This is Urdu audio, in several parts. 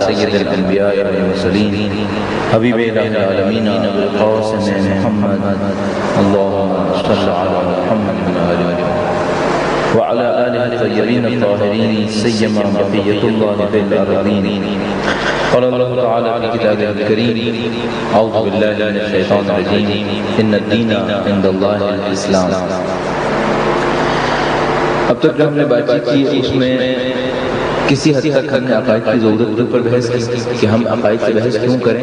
سید الانبیاء والمرسلین حبیب العالمین ابو القاسم محمد اللهم صل علی محمد وعلى آله الطيبين الطاهرين سيما بقية الله في الأرضين. قال الله تعالى في كتابه الكريم أعوذ بالله من الشيطان الرجيم إن الدين عند الله الإسلام. اب تک جو ہم نے بات کی اس میں کسی حد تک ہم نے عقائد کی ضرورت پر بحث کی کہ ہم عقائد سے بحث کیوں کریں،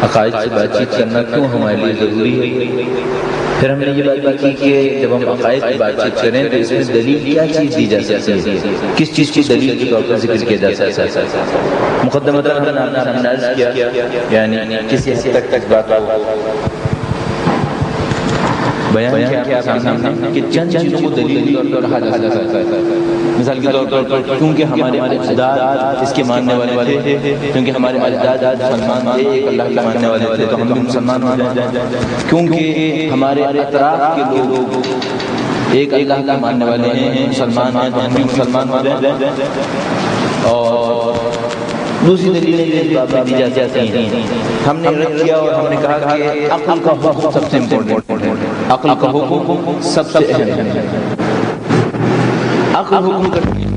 عقائد سے بات چیت کرنا کیوں ہمارے لیے ضروری ہے. پھر ہم نے یہ بات کی کہ جب ہم عقائد کی بات چیت کریں تو اس میں دلیل کیا چیز دی جا سکتی ہے، کس چیز کی دلیل کے طور پر ذکر کیا جا سکتا ہے. مقدمۃ ہم نے آپ کے سامنے عرض کیا یعنی کسی حد تک بات بیان کیا سامنے کہ چند چیزوں کو دلیل کے طور پر کہا جا سکتا ہے. مثال کے طور پر کیونکہ ہمارے اجداد اس کے ماننے والے تھے، کیونکہ ہمارے اجداد مسلمان تھے، ایک اللہ کے ماننے والے تھے تو ہم بھی مسلمان ہو جائیں. کیونکہ ہمارے اطراف کے لوگ ایک اللہ کے ماننے والے ہیں، مسلمان ہیں تو ہم بھی مسلمان ہو جائیں. اور دوسری دلیلیں دی جاتی ہیں. ہم نے رد کیا اور ہم نے کہا کہ عقل کا حکم سب سے امپورٹنٹ ہے، عقل کا حکم سب سے اہم ہے. عقل حکم کرتی ہے.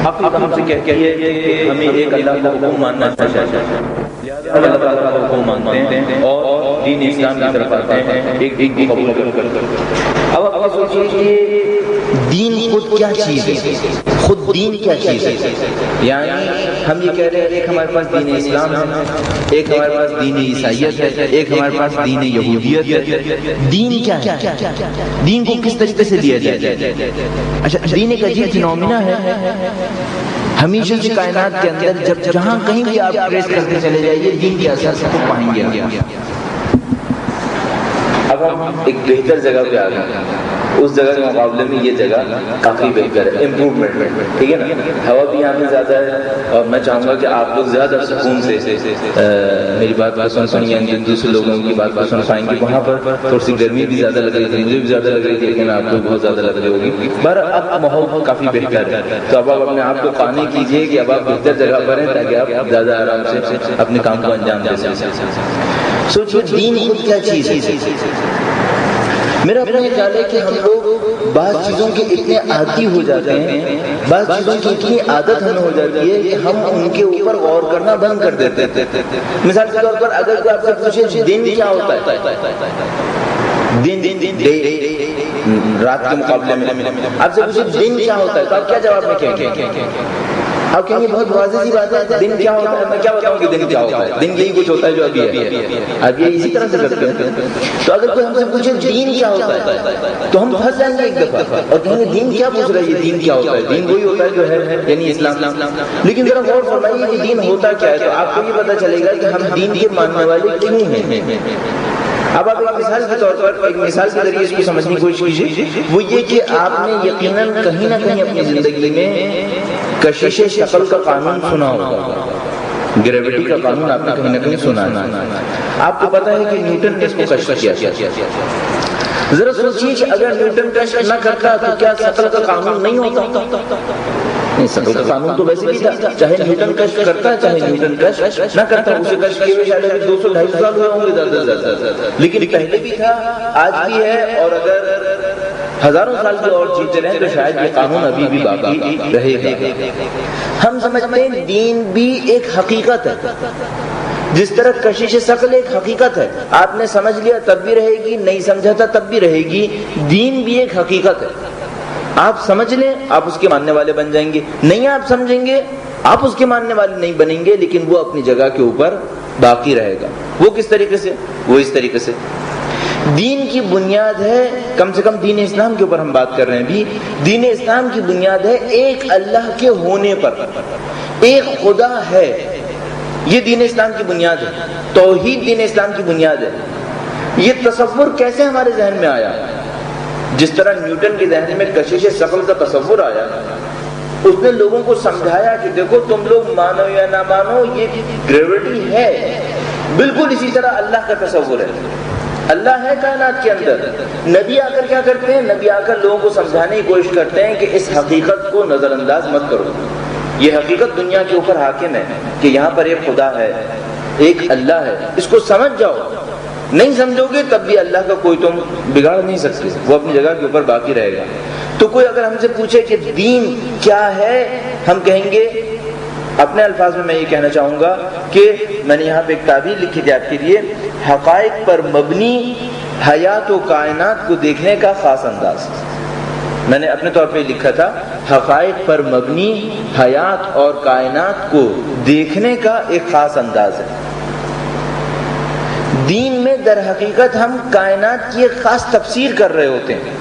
عقل ہم سے کہتی ہے کہ ہمیں ایک اللہ کا حکم ماننا چاہیے، اللہ تعالیٰ کا حکم مانتے ہیں اور دین اسلام کی طرف آتے ہیں ایک کو قبول کر. اب آپ سوچیے کہ دین خود کیا چیز ہے، خود دین کیا چیز ہے. یعنی ہم یہ کہہ رہے ہیں ایک ہمارے پاس دین اسلام ہے، ایک ہمارے پاس دین عیسائیت ہے، ایک ہمارے پاس دین یہودیت ہے. دین کیا ہے؟ دین کو کس طریقے سے لیا جائے؟ اچھا، دین ایک عجیب فینومینا ہے. ہمیشہ سے کائنات کے اندر جب جہاں کہیں بھی آپ ٹریس کرتے چلے جائیے دین کے اثر کو پائیں گے. اب ہم ایک بہتر جگہ پہ آ گئے، اس جگہ کے مقابلے میں یہ جگہ کافی بہتر ہے، امپروومنٹ. ٹھیک ہے نا، ہوا بھی یہاں پہ زیادہ ہے اور میں چاہوں گا کہ آپ لوگ زیادہ سکون سے میری بات کو سن یعنی دوسرے لوگوں کی بات کو سن پائیں گے. وہاں پر تھوڑی سی گرمی بھی زیادہ لگ رہی تھی، مجھے بھی زیادہ لگ رہی تھی، لیکن آپ کو بہت زیادہ لگ رہی ہوگی. پر اب ماحول کافی بہتر ہے تو اب آپ اپنے آپ کو قانع کیجیے کہ اب آپ بہتر جگہ پر ہیں تاکہ آپ زیادہ آرام سے اپنے کام کو انجام دے سکیں. سوچو دین خود کیا چیز ہے. میرا اپنا یہ خیال ہے کہ ہم لوگ بعض چیزوں کے اتنے عادی ہو جاتے ہیں، بعض چیزوں کی اتنی عادت ہمیں ہو جاتی ہے کہ ہم ان کے اوپر غور کرنا بند کر دیتے ہیں. مثال کے طور پر اگر کوئی آپ سے پوچھے دن کیا ہوتا ہے، دن رات کے مقابلے میں آپ سے پوچھے دن کیا ہوتا ہے تو آپ کیا جواب میں کہیں گے؟ آپ کہیں گے بہت واضح سی بات ہے، دن کیا ہوتا ہے. میں کیا بتاؤں کہ دن کیا ہوتا ہے؟ دن یہی کچھ ہوتا ہے جو ابھی ہے. اب یہ اسی طرح سے کرتے ہیں. تو اگر کوئی ہم سے پوچھے دین کیا ہوتا ہے تو ہم پھنس جائیں گے ایک دفعہ اور کہیں گے دین کیا پوچھ رہا ہے، یہ دین کیا ہوتا ہے؟ دین وہی ہوتا ہے جو ہے یعنی اسلام. لیکن ذرا غور فرمائیے کہ دین ہوتا کیا ہے تو آپ کو یہ پتہ چلے گا کہ ہم دین کے ماننے والے کیوں ہیں. اب آپ ایک مثال کے طور پر ایک مثال کے ذریعے اس کو سمجھنے کی کوشش کیجیے. وہ یہ کہ آپ نے یقیناً کہیں نہ کہیں اپنی زندگی میں کشش شکل کا قانون سنا ہوگا، گریویٹی کا قانون آپ نے کہیں نہ کہیں سنا ہے. آپ کو پتا ہے کہ نیوٹن نے اس کو کشف کیا. ذرا سوچیے کہ اگر نیوٹن کشف نہ کرتا تو کیا شکل کا قانون نہیں ہوتا؟ نہیں، شکل کا قانون تو ویسے بھی تھا، چاہے نیوٹن کشف کرتا چاہے نیوٹن کشف نہ کرتا. اسے کشف کیے ہوئے شاید 200-250 سال ہوئے ہوں گے زیادہ، لیکن پہلے بھی تھا، آج بھی ہے، اور اگر ہزاروں سال کی اور جیتے رہیں تو شاید یہ قانون ابھی بھی باقی رہے گا. ہم سمجھتے ہیں دین بھی ایک حقیقت ہے، جس طرح کشش شکل ایک حقیقت ہے. آپ نے سمجھ لیا تب بھی رہے گی، نہیں سمجھا تھا تب بھی رہے گی. دین بھی ایک حقیقت ہے، آپ سمجھ لیں آپ اس کے ماننے والے بن جائیں گے، نہیں آپ سمجھیں گے آپ اس کے ماننے والے نہیں بنیں گے، لیکن وہ اپنی جگہ کے اوپر باقی رہے گا. وہ کس طریقے سے؟ وہ اس طریقے سے دین کی بنیاد ہے، کم سے کم دین اسلام کے اوپر ہم بات کر رہے ہیں بھی، دین اسلام کی بنیاد ہے ایک اللہ کے ہونے پر، ایک خدا ہے. یہ دین اسلام کی بنیاد ہے، توحید دین اسلام کی بنیاد ہے. یہ تصور کیسے ہمارے ذہن میں آیا؟ جس طرح نیوٹن کے ذہن میں کشش ثقل کا تصور آیا، اس نے لوگوں کو سمجھایا کہ دیکھو تم لوگ مانو یا نہ مانو یہ گریویٹی ہے، بالکل اسی طرح اللہ کا تصور ہے. اللہ ہے کائنات کے اندر. نبی آ کر کیا کرتے ہیں؟ نبی آ کر لوگوں کو سمجھانے کی کوشش کرتے ہیں کہ اس حقیقت کو نظر انداز مت کرو. یہ حقیقت دنیا کے اوپر حاکم ہے کہ یہاں پر ایک خدا ہے، ایک اللہ ہے، اس کو سمجھ جاؤ. نہیں سمجھو گے تب بھی اللہ کا کوئی تم بگاڑ نہیں سکتے، وہ اپنی جگہ کے اوپر باقی رہے گا. تو کوئی اگر ہم سے پوچھے کہ دین کیا ہے، ہم کہیں گے، اپنے الفاظ میں یہ کہنا چاہوں گا کہ میں نے یہاں پہ ایک تعبیر لکھی تھی آپ کے لیے، حقائق پر مبنی حیات و کائنات کو دیکھنے کا خاص انداز. میں نے اپنے طور پہ لکھا تھا حقائق پر مبنی حیات اور کائنات کو دیکھنے کا ایک خاص انداز ہے. دین میں در حقیقت ہم کائنات کی ایک خاص تفسیر کر رہے ہوتے ہیں،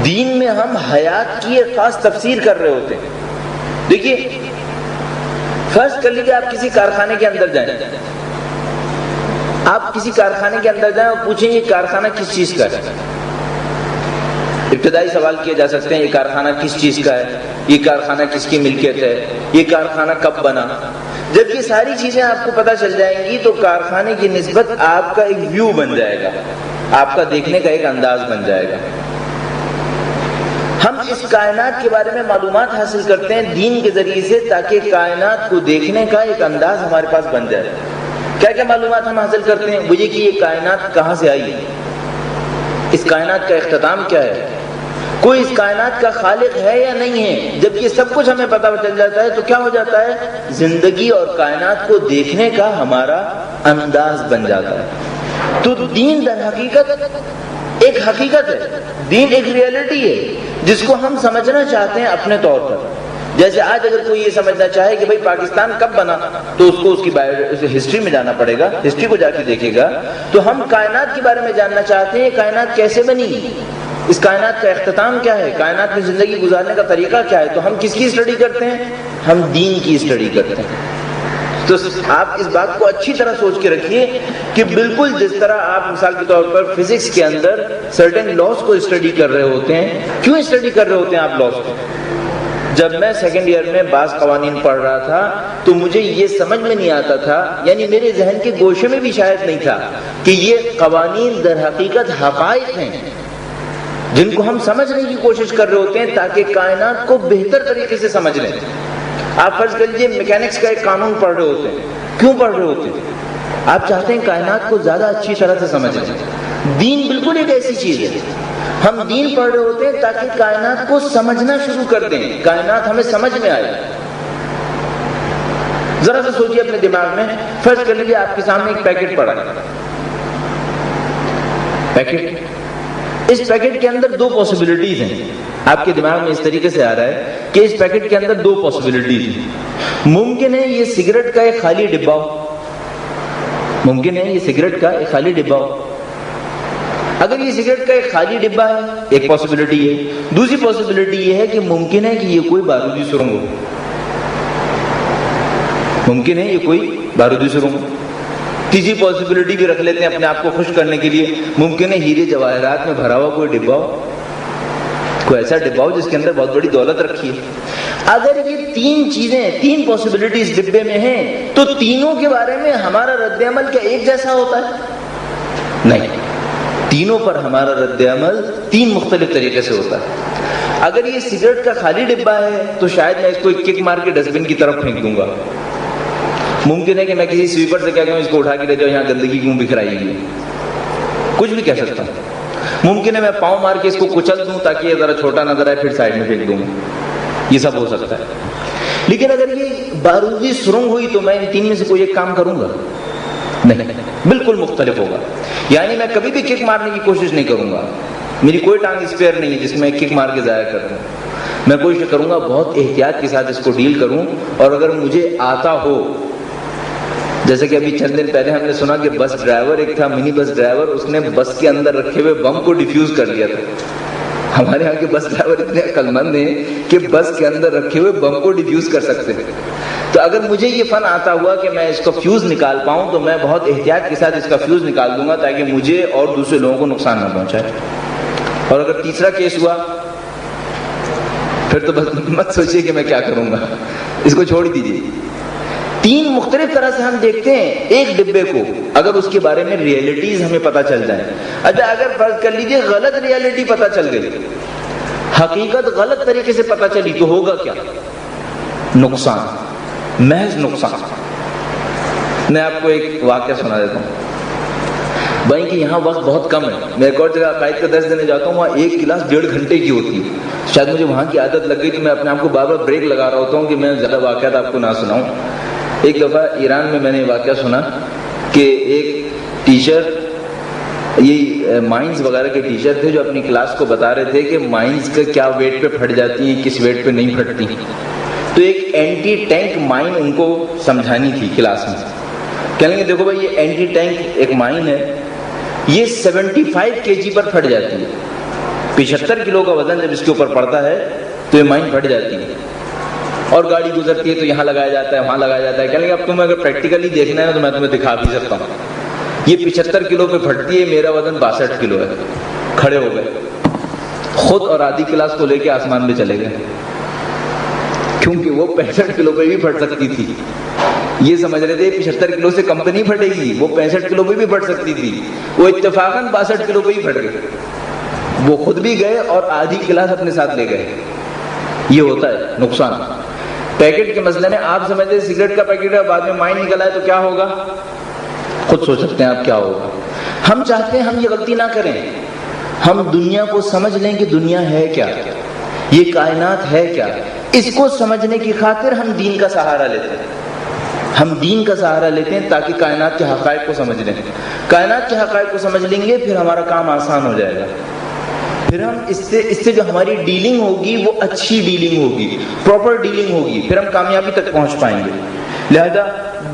دین میں ہم حیات کی ایک خاص تفسیر کر رہے ہوتے ہیں. دیکھیے فرض کر لیجیے آپ کسی کارخانے کے اندر جائیں، آپ کسی کارخانے کے اندر جائیں اور پوچھیں یہ کارخانہ کس چیز کا ہے. ابتدائی سوال کیے جا سکتے ہیں یہ کارخانہ کس چیز کا ہے، یہ کارخانہ کس کی ملکیت ہے، یہ کارخانہ کب بنا. جب یہ ساری چیزیں آپ کو پتہ چل جائیں گی تو کارخانے کی نسبت آپ کا ایک ویو بن جائے گا، آپ کا دیکھنے کا ایک انداز بن جائے گا. ہم اس کائنات کے بارے میں معلومات حاصل کرتے ہیں دین کے ذریعے سے تاکہ کائنات کو دیکھنے کا ایک انداز ہمارے پاس بن جائے. کیا کیا معلومات ہم حاصل کرتے ہیں؟ وہ یہ کہ یہ کائنات کہاں سے آئی ہے، اس کائنات کا اختتام کیا ہے، کوئی اس کائنات کا خالق ہے یا نہیں ہے. جب یہ سب کچھ ہمیں پتہ چل جاتا ہے تو کیا ہو جاتا ہے؟ زندگی اور کائنات کو دیکھنے کا ہمارا انداز بن جاتا ہے. تو دین در حقیقت ایک حقیقت ہے، دین ایک ریئلٹی ہے جس کو ہم سمجھنا چاہتے ہیں اپنے طور پر. جیسے آج اگر کوئی یہ سمجھنا چاہے کہ بھئی پاکستان کب بنا تو اس کو اس کی ہسٹری میں جانا پڑے گا، ہسٹری کو جا کے دیکھے گا. تو ہم کائنات کے بارے میں جاننا چاہتے ہیں کائنات کیسے بنی، اس کائنات کا اختتام کیا ہے، کائنات میں زندگی گزارنے کا طریقہ کیا ہے. تو ہم کس کی اسٹڈی کرتے ہیں؟ ہم دین کی اسٹڈی کرتے ہیں. تو آپ اس بات کو اچھی طرح سوچ کے رکھیے کہ بالکل جس طرح آپ مثال کے طور پر فزکس کے اندر سرٹن لاز کو اسٹڈی کر رہے ہوتے ہیں. کیوں اسٹڈی کر رہے ہوتے ہیں آپ لاز کو؟ جب میں سیکنڈ ایئر میں بعض قوانین پڑھ رہا تھا تو مجھے یہ سمجھ میں نہیں آتا تھا، یعنی میرے ذہن کے گوشے میں بھی شاید نہیں تھا کہ یہ قوانین در حقیقت حقائق ہیں جن کو ہم سمجھنے کی کوشش کر رہے ہوتے ہیں تاکہ کائنات کو بہتر طریقے سے سمجھ لیں. آپ فرض کر لیجیے میکینکس کا ایک قانون پڑھ رہے ہوتے ہیں. کیوں پڑھ رہے ہوتے ہیں؟ آپ چاہتے ہیں کائنات کو زیادہ اچھی طرح سے سمجھ لیں. دین بالکل ایک ایسی چیز ہے، ہم دین پڑھ رہے ہوتے ہیں تاکہ کائنات کو سمجھنا شروع کر دیں، کائنات ہمیں سمجھ میں آئے. ذرا سا سوچیے اپنے دماغ میں، فرض کر لیجیے آپ کے سامنے ایک پیکٹ پڑا ہے، پیکٹ، اس پیکٹ کے اندر دو پاسبلٹیز ہیں. آپ کے دماغ میں اس طریقے سے آ رہا ہے کہ اس پیکٹ کے اندر دو پاسبلٹیز ہیں. ممکن ہے یہ سگریٹ کا ایک خالی ڈبہ ہو، ممکن ہے یہ سگریٹ کا ایک خالی ڈبہ ہو. اگر یہ سگریٹ کا ایک خالی ڈبہ ہے ایک پاسبلٹی ہے. دوسری پاسبلٹی یہ ہے کہ ممکن ہے کہ یہ کوئی بارودی سرنگ ہو، ممکن ہے یہ کوئی بارودی سرنگ ہو. تیسری پاسبلٹی بھی رکھ لیتے ہیں اپنے آپ کو خوش کرنے کے لیے، ممکن ہے ہیرے جواہرات میں بھرا ہوا کوئی ڈبہ ہو، کوئی ایسا ڈبہ ہو جس کے اندر بہت بڑی دولت رکھی ہے. اگر یہ تین چیزیں، تین پاسبلٹیز ڈبے میں ہیں تو تینوں کے بارے میں ہمارا رد عمل کیا ایک جیسا ہوتا ہے؟ نہیں، تینوں پر ہمارا رد عمل تین مختلف طریقے سے ہوتا ہے. اگر یہ سگریٹ کا خالی ڈبہ ہے تو شاید میں اس کو ایک کک مار کے ڈسٹ بن کی طرف پھینک دوں گا. ممکن ہے کہ میں کسی سویپر سے کیا کہوں اس کو اٹھا کے لے جاؤ، یہاں گندگی کیوں بکھرائی ہوئی، کچھ بھی کہہ سکتا ہوں. ممکن ہے میں پاؤں مار کے اس کو کچل دوں تاکہ یہ ذرا چھوٹا نظر آئے، پھر سائڈ میں پھینک دوں. یہ سب ہو سکتا ہے. لیکن اگر یہ بارودی سرنگ ہوئی تو میں ان تین میں سے کوئی ایک کام کروں گا؟ نہیں، بالکل مختلف ہوگا. یعنی میں کبھی بھی کک مارنے کی کوشش نہیں کروں گا، میری کوئی ٹانگ اسپیئر نہیں ہے جس میں کک مار کے ضائع کر دوں. میں کوشش کروں گا بہت احتیاط کے ساتھ اس کو ڈیل کروں. اور اگر مجھے آتا ہو، جیسے کہ ابھی چند دن پہلے ہم نے سنا کہ بس ڈرائیور ایک تھا، منی بس ڈرائیور، اس نے بس کے اندر رکھے ہوئے بم کو ڈیفیوز کر لیا تھا. ہمارے یہاں کے بس ڈرائیور اتنے عقل مند ہیں کہ بس کے اندر رکھے ہوئے بم کو ڈیفیوز کر سکتے ہیں. تو اگر مجھے یہ فن آتا ہوا کہ میں اس کا فیوز نکال پاؤں تو میں بہت احتیاط کے ساتھ اس کا فیوز نکال دوں گا تاکہ مجھے اور دوسرے لوگوں کو نقصان نہ پہنچائے. اور اگر تیسرا کیس ہوا پھر تو بس مت سوچیے کہ میں کیا کروں گا، اس کو چھوڑ دیجیے. تین مختلف طرح سے ہم دیکھتے ہیں ایک ڈبے کو، اگر اس کے بارے میں ریئلٹیز ہمیں پتہ چل جائیں. اچھا اگر فرض کر لیجئے غلط ریئلٹی پتہ چل گئی، حقیقت غلط طریقے سے پتہ چلی، تو ہوگا کیا؟ نقصان، محض نقصان. میں آپ کو ایک واقعہ سنا دیتا ہوں. بھائی کہ یہاں وقت بہت کم ہے، میں ایک اور جگہ عقائد کا درس دینے جاتا ہوں، وہاں ایک کلاس 1.5 گھنٹے کی ہوتی ہے. شاید مجھے وہاں کی عادت لگ گئی کہ میں اپنے آپ کو بار بار بریک لگا رہا ہوتا ہوں کہ میں زیادہ واقعات آپ کو نہ سناؤں. ایک دفعہ ایران میں نے واقعہ سنا کہ ایک ٹیچر، یہ مائنز وغیرہ کے ٹیچر تھے، جو اپنی کلاس کو بتا رہے تھے کہ مائنز کا کیا ویٹ پہ پھٹ جاتی ہیں، کس ویٹ پہ نہیں پھٹتی. تو ایک اینٹی ٹینک مائن ان کو سمجھانی تھی کلاس میں. کہنے لگے دیکھو بھائی یہ اینٹی ٹینک ایک مائن ہے، یہ 75 kg پر پھٹ جاتی ہے. 75 کلو کا وزن جب اس کے اوپر پڑتا ہے تو یہ مائن پھٹ جاتی ہے. اور گاڑی گزرتی ہے تو یہاں لگایا جاتا ہے، وہاں لگایا جاتا ہے. کہنے لگے اب تمہیں اگر پریکٹیکلی دیکھنا ہے تو میں تمہیں دکھا بھی سکتا ہوں. یہ 75 کلو پہ پھٹتی ہے، میرا وزن 62 کلو ہے. کھڑے ہو گئے خود اور آدھی کلاس کو لے کے آسمان میں چلے گئے، کیونکہ وہ 65 کلو پہ بھی پھٹ سکتی تھی. یہ سمجھ رہے تھے 75 کلو سے کم پہ نہیں پھٹے گی، وہ 65 کلو پہ بھی پھٹ سکتی تھی. وہ اتفاقاً 62 کلو پہ ہی پھٹ گئے. وہ خود بھی گئے اور آدھی کلاس اپنے ساتھ لے گئے. یہ ہوتا ہے نقصان. پیکٹ کے مسئلے میں آپ سمجھتے ہیں سگریٹ کا پیکٹ ہے، بعد میں مائن نکل آئے تو کیا ہوگا؟ خود سوچ سکتے ہیں آپ کیا ہوگا. ہم چاہتے ہیں ہم یہ غلطی نہ کریں، ہم دنیا کو سمجھ لیں کہ دنیا ہے کیا، یہ کائنات ہے کیا. اس کو سمجھنے کی خاطر ہم دین کا سہارا لیتے ہیں. ہم دین کا سہارا لیتے ہیں تاکہ کائنات کے حقائق کو سمجھ لیں. کائنات کے حقائق کو سمجھ لیں گے پھر ہمارا کام آسان ہو جائے گا. پھر ہم اس سے جو ہماری ڈیلنگ ہوگی وہ اچھی ڈیلنگ ہوگی، پراپر ڈیلنگ ہوگی، پھر ہم کامیابی تک پہنچ پائیں گے. لہذا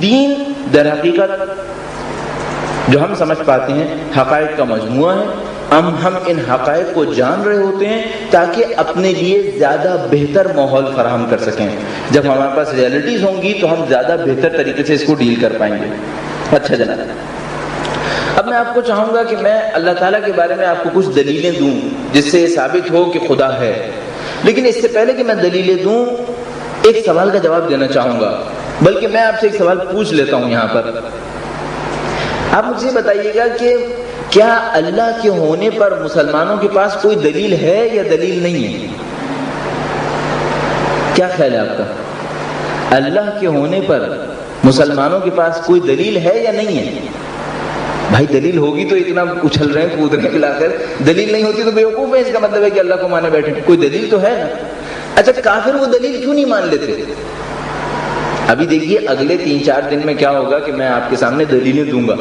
دین در حقیقت جو ہم سمجھ پاتے ہیں حقائق کا مجموعہ ہے. ہم ان حقائق کو جان رہے ہوتے ہیں تاکہ اپنے لیے زیادہ بہتر ماحول فراہم کر سکیں. جب ہمارے پاس ریئلٹیز ہوں گی تو ہم زیادہ بہتر طریقے سے اس کو ڈیل کر پائیں گے. اچھا جناب، اب میں آپ کو چاہوں گا کہ میں اللہ تعالیٰ کے بارے میں آپ کو کچھ دلیلیں دوں جس سے یہ ثابت ہو کہ خدا ہے. لیکن اس سے پہلے کہ میں دلیلیں دوں ایک سوال کا جواب دینا چاہوں گا، بلکہ میں آپ سے ایک سوال پوچھ لیتا ہوں یہاں پر. آپ مجھے بتائیے گا کہ کیا اللہ کے ہونے پر مسلمانوں کے پاس کوئی دلیل ہے یا دلیل نہیں ہے؟ کیا خیال ہے آپ کا؟ اللہ کے ہونے پر مسلمانوں کے پاس کوئی دلیل ہے یا نہیں ہے؟ بھائی دلیل ہوگی تو اتنا اچھل رہے ہیں کود رہے ہیں لا کر. دلیل نہیں ہوتی تو بیوقوف ہے، اس کا مطلب ہے کہ اللہ کو مانے بیٹھے. کوئی دلیل تو ہے نا. اچھا کافر وہ دلیل کیوں نہیں مان لیتے؟ ابھی دیکھیے اگلے 3-4 دن میں کیا ہوگا کہ میں آپ کے سامنے دلیلیں دوں گا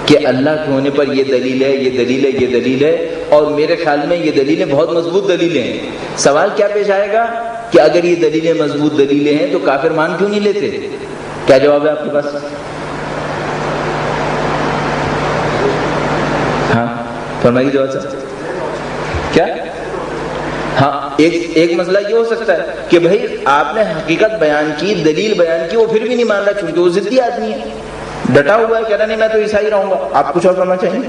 کہ اللہ کے ہونے پر یہ دلیل ہے، یہ دلیل ہے، یہ دلیل ہے، اور میرے خیال میں یہ دلیلیں بہت مضبوط دلیلیں ہیں. سوال کیا پیش آئے گا کہ اگر یہ دلیلیں مضبوط دلیلیں ہیں تو کافر مان کیوں نہیں لیتے؟ کیا جواب ہے آپ کے پاس؟ ہاں فرمائیے جواب صاحب. کیا؟ ہاں ایک مسئلہ یہ ہو سکتا ہے کہ بھائی آپ نے حقیقت بیان کی، دلیل بیان کی، وہ پھر بھی نہیں مان رہا کیونکہ وہ ضدی آدمی ہے، ڈٹا ہوا ہے، کہہ رہا نہیں میں تو عیسائی رہوں گا. آپ کچھ اور کرنا چاہیں گے؟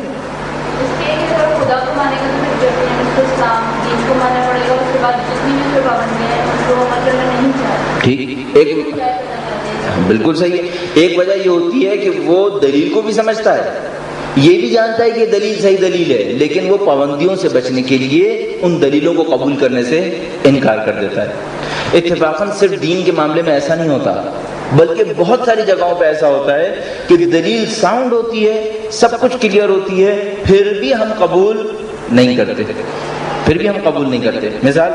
خدا کو مانے گا تو پھر اسلام دین کو ماننا پڑے گا، اس کے بعد جتنی بھی کوئی پابندیاں ہیں ان کو عمل کرنا نہیں چاہتے. ٹھیک، ایک بالکل صحیح ہے. ایک وجہ یہ ہوتی ہے کہ وہ دلیل کو بھی سمجھتا ہے، یہ بھی جانتا ہے کہ دلیل صحیح دلیل ہے، لیکن وہ پابندیوں سے بچنے کے لیے ان دلیلوں کو قبول کرنے سے انکار کر دیتا ہے. اتفاقاً صرف دین کے معاملے میں ایسا نہیں ہوتا، بلکہ بہت ساری جگہوں پہ ایسا ہوتا ہے کہ دلیل ساؤنڈ ہوتی ہے، سب کچھ کلیئر ہوتی ہے، پھر بھی ہم قبول نہیں کرتے. پھر بھی ہم قبول نہیں کرتے. مثال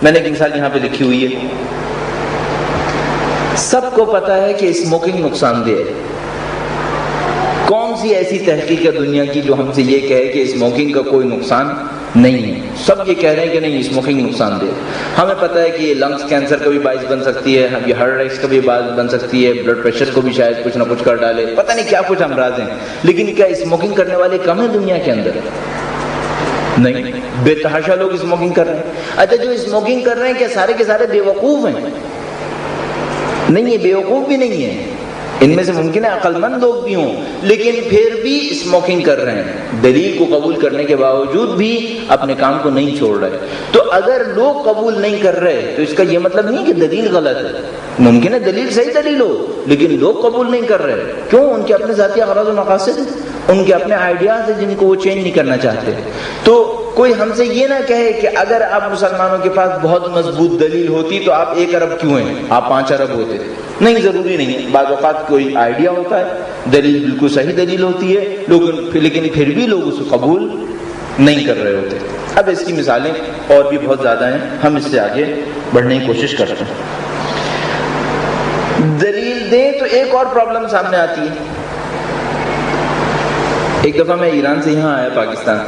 میں نے ایک مثال یہاں پہ لکھی ہوئی ہے. سب کو پتا ہے کہ اسموکنگ نقصان دہ ہے. کون سی ایسی تحقیق ہے دنیا کی جو ہم سے یہ کہے کہ اسموکنگ کا کوئی نقصان نہیں ہے؟ سب یہ کہہ رہے ہیں کہ نہیں اسموکنگ نقصان دہ. ہمیں پتہ ہے کہ یہ لنگس کینسر کا بھی باعث بن سکتی ہے، یہ ہارٹ اٹیک کا بھی باعث بن سکتی ہے، بلڈ پریشر کو بھی شاید کچھ نہ کچھ کر ڈالے، پتہ نہیں کیا کچھ امراض ہیں. لیکن کیا اسموکنگ کرنے والے کم ہیں دنیا کے اندر؟ نہیں، بے تحاشا لوگ اسموکنگ کر رہے ہیں. اچھا جو اسموکنگ کر رہے ہیں کیا سارے کے سارے بے وقوف ہیں؟ نہیں، یہ بے وقوف بھی نہیں ہے. ان میں سے ممکن ہے عقل مند لوگ بھی ہوں لیکن پھر بھی اسموکنگ کر رہے ہیں، دلیل کو قبول کرنے کے باوجود بھی اپنے کام کو نہیں چھوڑ رہے. تو اگر لوگ قبول نہیں کر رہے تو اس کا یہ مطلب نہیں کہ دلیل غلط ہے. ممکن ہے دلیل صحیح دلیل ہو لیکن لوگ قبول نہیں کر رہے. کیوں؟ ان کے اپنے ذاتی اغراض و مقاصد، ان کے اپنے آئیڈیاز ہیں جن کو وہ چینج نہیں کرنا چاہتے. تو کوئی ہم سے یہ نہ کہے کہ اگر آپ مسلمانوں کے پاس بہت مضبوط دلیل ہوتی تو آپ 1 ارب کیوں ہیں، آپ 5 ارب ہوتے. نہیں، ضروری نہیں ہے. بعض اوقات کوئی آئیڈیا ہوتا ہے، دلیل بالکل صحیح دلیل ہوتی ہے لیکن پھر بھی لوگ اسے قبول نہیں کر رہے ہوتے. اب اس کی مثالیں اور بھی بہت زیادہ ہیں، ہم اس سے آگے بڑھنے کی کوشش کرتے ہیں. دلیل دیں تو ایک اور پرابلم سامنے آتی ہے. ایک دفعہ میں ایران سے یہاں آیا پاکستان،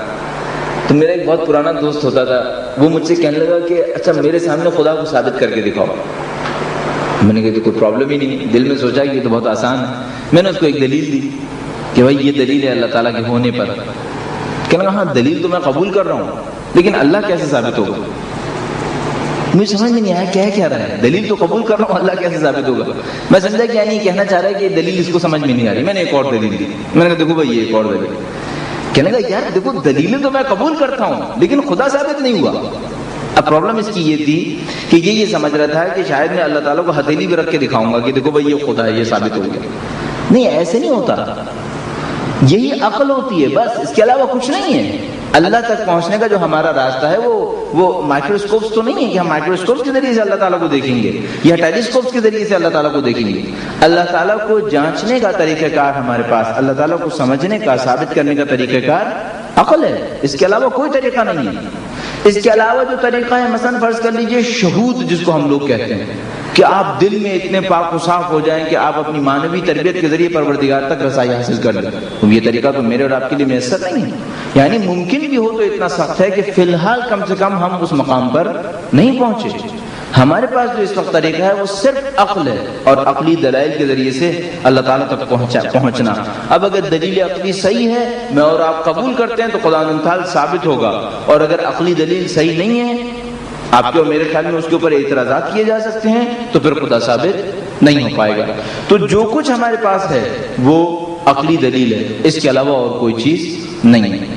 تو میرا ایک بہت پرانا دوست ہوتا تھا، وہ مجھ سے کہنے لگا کہ اچھا میرے سامنے خدا کو ثابت کر کے دکھاؤ. میں نے کہا تو کوئی پرابلم ہی نہیں. دل میں سوچا کہ یہ تو بہت آسان ہے. میں نے اس کو ایک دلیل دی کہ بھائی یہ دلیل ہے اللہ تعالیٰ کے ہونے پر. کہنے لگا ہاں دلیل تو میں قبول کر رہا ہوں لیکن اللہ کیسے ثابت ہوگا؟ مجھے سمجھ میں نہیں آیا کیا رہا ہے. دلیل تو قبول کر رہا ہوں، اللہ کیسے ثابت ہوگا؟ میں سمجھا کہ یعنی کہنا چاہ رہا ہے کہ دلیل اس کو سمجھ میں نہیں آ رہی. میں نے ایک اور دلیل دی. میں نے کہا دیکھو بھائی یہ ایک اور دلیل. کہنے لگا یار دیکھو دلیلیں تو میں قبول کرتا ہوں لیکن خدا ثابت نہیں ہوا. اب پرابلم اس کی یہ تھی کہ یہ سمجھ رہا تھا کہ شاید میں اللہ تعالیٰ کو ہتھیلی بھی رکھ کے دکھاؤں گا کہ دیکھو بھائی یہ خدا ہے، یہ ثابت ہو گیا. نہیں، ایسے نہیں ہوتا. یہی عقل ہوتی ہے بس، اس کے علاوہ کچھ نہیں ہے. اللہ تک پہنچنے کا جو ہمارا راستہ ہے وہ مائکروسکوپس تو نہیں ہے کہ ہم مائکروسکوپس کے ذریعے سے اللہ تعالیٰ کو دیکھیں گے یا ٹیلیسکوپس کے ذریعے سے اللہ تعالیٰ کو دیکھیں گے. اللہ تعالیٰ کو جانچنے کا طریقہ کار ہمارے پاس، اللہ تعالیٰ کو سمجھنے کا، ثابت کرنے کا طریقہ کار عقل ہے. اس کے علاوہ کوئی طریقہ نہیں ہے. اس کے علاوہ جو طریقہ ہے، مثلا فرض کر لیجئے شہود جس کو ہم لوگ کہتے ہیں، کہ آپ دل میں اتنے پاک و صاف ہو جائیں کہ آپ اپنی مانوی تربیت کے ذریعے پروردگار تک رسائی حاصل کر لیں. یہ طریقہ تو میرے اور آپ کے لیے میسر نہیں ہے. یعنی ممکن بھی ہو تو اتنا سخت ہے کہ فی الحال کم سے کم ہم اس مقام پر نہیں پہنچے. ہمارے پاس جو اس وقت طریقہ ہے وہ صرف عقل ہے اور عقلی دلائل کے ذریعے سے اللہ تعالیٰ تک پہنچنا. اب اگر دلیل عقلی صحیح ہے، میں اور آپ قبول کرتے ہیں تو خدا تعالیٰ ثابت ہوگا، اور اگر عقلی دلیل صحیح نہیں ہے، آپ کے اور میرے خیال میں اس کے اوپر اعتراضات کیے جا سکتے ہیں، تو پھر خدا ثابت نہیں ہو پائے گا. تو جو کچھ ہمارے پاس ہے وہ عقلی دلیل ہے، اس کے علاوہ اور کوئی چیز نہیں ہے.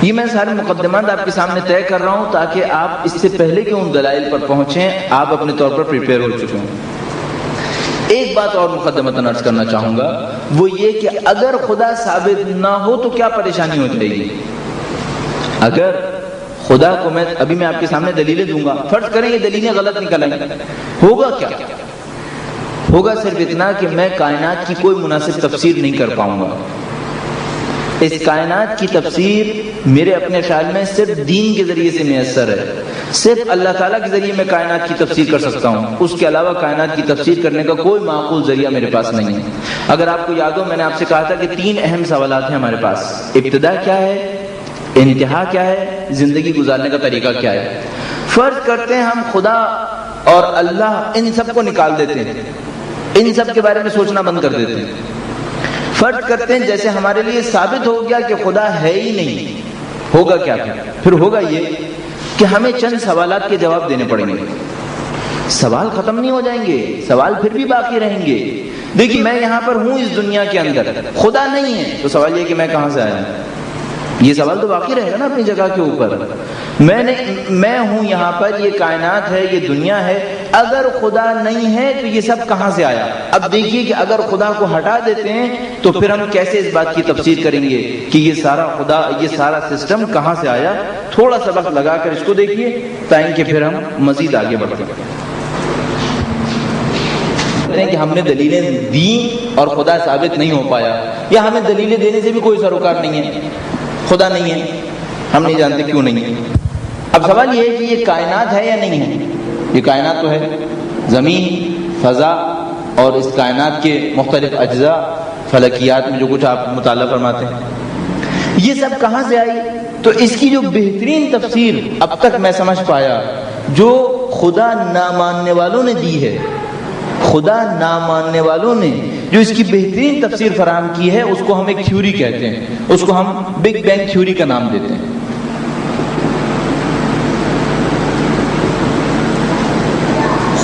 یہ میں سارے مقدمات آپ کے سامنے طے کر رہا ہوں تاکہ آپ اس سے پہلے کہ ان دلائل پر پہنچیں آپ اپنے طور پر پریپیئر ہو چکے ہوں. ایک بات اور مقدمتاً عرض کرنا چاہوں گا، وہ یہ کہ اگر خدا ثابت نہ ہو تو کیا پریشانی ہو جائے گی. اگر خدا کو میں آپ کے سامنے دلیلیں دوں گا، فرض کریں یہ دلیلیں غلط نکل آئیں، ہوگا کیا؟ ہوگا صرف اتنا کہ میں کائنات کی کوئی مناسب تفسیر نہیں کر پاؤں گا. اس کائنات کی تفسیر میرے اپنے خیال میں صرف دین کے ذریعے سے میسر ہے. صرف اللہ تعالیٰ کے ذریعے میں کائنات کی تفسیر کر سکتا ہوں، اس کے علاوہ کائنات کی تفسیر کرنے کا کوئی معقول ذریعہ میرے پاس نہیں ہے. اگر آپ کو یاد ہو میں نے آپ سے کہا تھا کہ 3 اہم سوالات ہیں ہمارے پاس. ابتدا کیا ہے، انتہا کیا ہے، زندگی گزارنے کا طریقہ کیا ہے. فرض کرتے ہیں ہم خدا اور اللہ ان سب کو نکال دیتے ہیں، ان سب کے بارے میں سوچنا بند کر دیتے ہیں. فرض کرتے ہیں جیسے ہمارے لیے ثابت ہو گیا کہ خدا ہے ہی نہیں. ہوگا کیا؟ پھر ہوگا یہ کہ ہمیں چند سوالات کے جواب دینے پڑیں گے. سوال ختم نہیں ہو جائیں گے، سوال پھر بھی باقی رہیں گے. دیکھیے میں یہاں پر ہوں اس دنیا کے اندر، خدا نہیں ہے، تو سوال یہ کہ میں کہاں سے آیا ہوں. یہ سوال تو باقی رہے گا نا اپنی جگہ کے اوپر. میں ہوں یہاں پر، یہ کائنات ہے، یہ دنیا ہے. اگر خدا نہیں ہے تو یہ سب کہاں سے آیا؟ اب دیکھیے کہ اگر خدا کو ہٹا دیتے ہیں تو پھر ہم کیسے اس بات کی تفسیر کریں گے کہ یہ سارا خدا، یہ سارا سسٹم کہاں سے آیا. تھوڑا سا وقت لگا کر اس کو دیکھیے تاکہ پھر ہم مزید آگے بڑھیں. کہ ہم نے دلیلیں دیں اور خدا ثابت نہیں ہو پایا، یا ہمیں دلیلیں دینے سے بھی کوئی سروکار نہیں ہے، خدا نہیں ہے، ہم نہیں جانتے کیوں نہیں ہے. اب سوال یہ ہے کہ یہ کائنات ہے یا نہیں ہے. یہ کائنات تو ہے، زمین، فضا اور اس کائنات کے مختلف اجزاء، فلکیات میں جو کچھ آپ مطالعہ فرماتے ہیں، یہ سب کہاں سے آئی؟ تو اس کی جو بہترین تفسیر اب تک میں سمجھ پایا جو خدا نہ ماننے والوں نے دی ہے، خدا نہ ماننے والوں نے جو اس کی بہترین تفسیر فراہم کی ہے، اس کو ہم ایک تھیوری کہتے ہیں، اس کو ہم بگ بینگ تھیوری کا نام دیتے ہیں.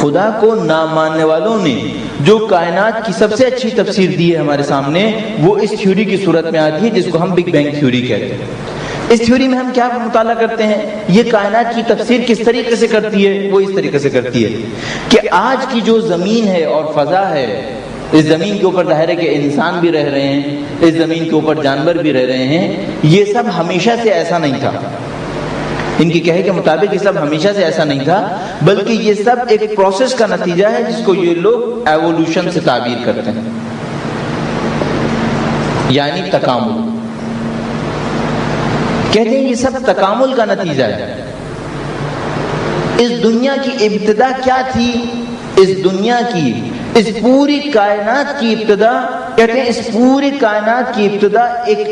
خدا کو نہ ماننے والوں نے جو کائنات کی سب سے اچھی تفسیر دی ہے ہمارے سامنے، وہ اس تھیوری کی صورت میں آتی ہے جس کو ہم بگ بینگ تھیوری کہتے ہیں۔ اس تھیوری میں ہم کیا مطالعہ کرتے ہیں؟ یہ کائنات کی تفسیر کس طریقے سے کرتی ہے؟ وہ اس طریقے سے کرتی ہے کہ آج کی جو زمین ہے اور فضا ہے، اس زمین کے اوپر ظاہر ہے کہ انسان بھی رہ رہے ہیں، اس زمین کے اوپر جانور بھی رہ رہے ہیں، یہ سب ہمیشہ سے ایسا نہیں تھا۔ ان کے کہے کے مطابق یہ سب ہمیشہ سے ایسا نہیں تھا، بلکہ یہ سب ایک پروسیس کا نتیجہ ہے جس کو یہ لوگ ایوولوشن سے تعبیر کرتے ہیں، یعنی تکامل کہتے ہیں۔ یہ سب تکامل کا نتیجہ ہے۔ اس دنیا کی ابتدا کیا تھی؟ اس دنیا کی، اس پوری کائنات کی ابتدا، کہتے ہیں اس پوری کائنات کی ابتدا ایک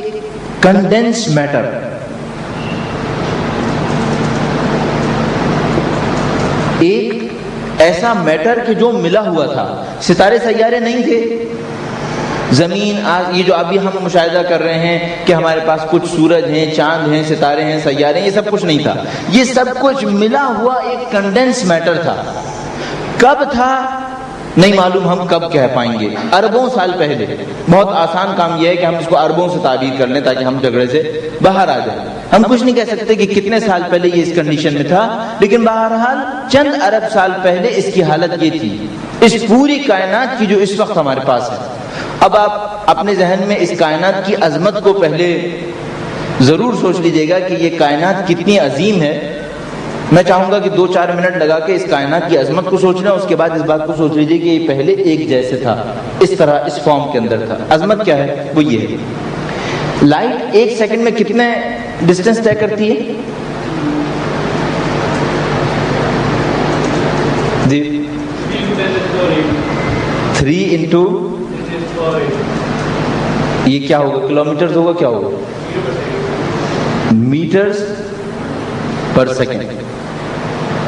کنڈینس میٹر، ایک ایسا میٹر کہ جو ملا ہوا تھا۔ ستارے سیارے نہیں تھے، زمین آج یہ جو ابھی ہم مشاہدہ کر رہے ہیں کہ ہمارے پاس کچھ سورج ہیں، چاند ہیں، ستارے ہیں، سیارے ہیں، یہ سب کچھ نہیں تھا۔ یہ سب کچھ ملا ہوا ایک کنڈینس میٹر تھا۔ کب تھا نہیں معلوم، ہم کب کہہ پائیں گے؟ اربوں سال پہلے۔ بہت آسان کام یہ ہے کہ ہم اس کو اربوں سے تعبیر کر لیں تاکہ ہم جھگڑے سے باہر آ جائیں۔ ہم کچھ نہیں کہہ سکتے کہ کتنے سال پہلے یہ اس کنڈیشن میں تھا، لیکن بہرحال چند ارب سال پہلے اس کی حالت یہ تھی، اس پوری کائنات کی جو اس وقت ہمارے پاس ہے۔ اب آپ اپنے ذہن میں اس کائنات کی عظمت کو پہلے ضرور سوچ لیجئے گا کہ یہ کائنات کتنی عظیم ہے۔ میں چاہوں گا کہ 2-4 منٹ لگا کے اس کائنات کی عظمت کو سوچ لیں، اس کے بعد اس بات کو سوچ لیجئے کہ یہ پہلے ایک جیسے تھا، اس طرح اس فارم کے اندر تھا۔ عظمت کیا ہے؟ وہ یہ ہے، لائٹ 1 سیکنڈ میں کتنے ڈسٹینس طے کرتی ہے؟ جی 3 انٹو یہ کیا ہوگا؟ کلومیٹرز ہوگا، کیا ہوگا؟ Metres per second.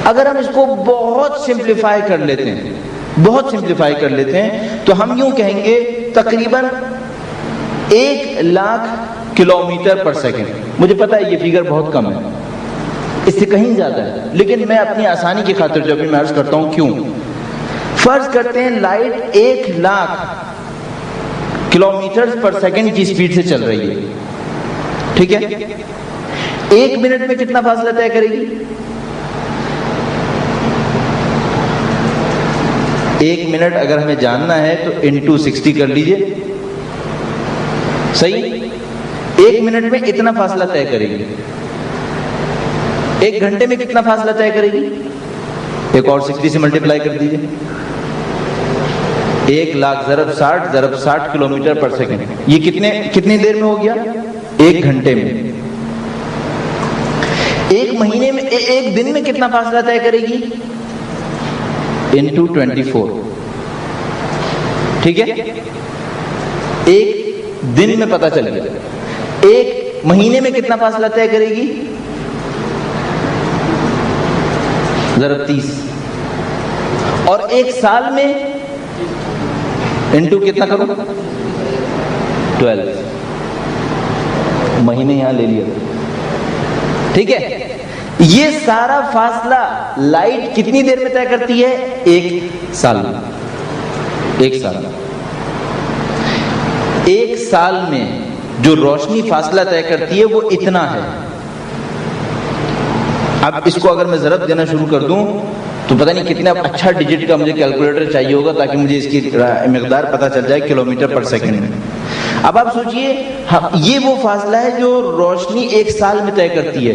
اگر ہم اس کو بہت سمپلیفائی کر لیتے ہیں، بہت سمپلیفائی کر لیتے ہیں تو ہم یوں کہیں گے تقریباً 1,00,000 کلومیٹر پر سیکنڈ۔ مجھے پتا ہے یہ فگر بہت کم ہے، اس سے کہیں زیادہ ہے، لیکن میں اپنی آسانی کی خاطر جو بھی میں عرض کرتا ہوں، کیوں؟ فرض کرتے ہیں لائٹ 1,00,000 کلومیٹر پر سیکنڈ کی سپیڈ سے چل رہی ہے، ٹھیک ہے؟ 1 منٹ میں کتنا فاصلہ طے کرے گی؟ 1 منٹ اگر ہمیں جاننا ہے تو انٹو 60 کر لیجئے، صحیح؟ 1 منٹ میں اتنا فاصلہ طے کرے گی۔ 1 گھنٹے میں کتنا فاصلہ طے کرے گی؟ ایک اور 60 سے ملٹیپلائی کر دیجئے، 1,00,000 ضرب 60 کلومیٹر پر سیکنڈ، یہ کتنی دیر میں ہو گیا؟ 1 گھنٹے میں۔ 1 مہینے میں، 1 دن میں کتنا فاصلہ طے کرے گی؟ انٹو 24، ٹھیک ہے؟ 1 دن میں پتا چل گیا۔ 1 مہینے میں کتنا فاصلہ طے کرے گی؟ ضرب 30، اور 1 سال میں انٹو کتنا کرو؟ 12 مہینے یہاں لے لیا، ٹھیک ہے؟ یہ سارا فاصلہ لائٹ کتنی دیر میں طے کرتی ہے؟ 1 سال میں۔ 1 سال میں، 1 سال میں جو روشنی فاصلہ طے کرتی ہے وہ اتنا ہے۔ اب اس کو اگر میں ضرب دینا شروع کر دوں تو پتہ نہیں کتنا اچھا ڈیجٹ کا مجھے کیلکولیٹر چاہیے ہوگا تاکہ مجھے اس کی مقدار پتہ چل جائے کلومیٹر پر سیکنڈ میں۔ اب آپ سوچئے یہ وہ فاصلہ ہے جو روشنی 1 سال میں طے کرتی ہے۔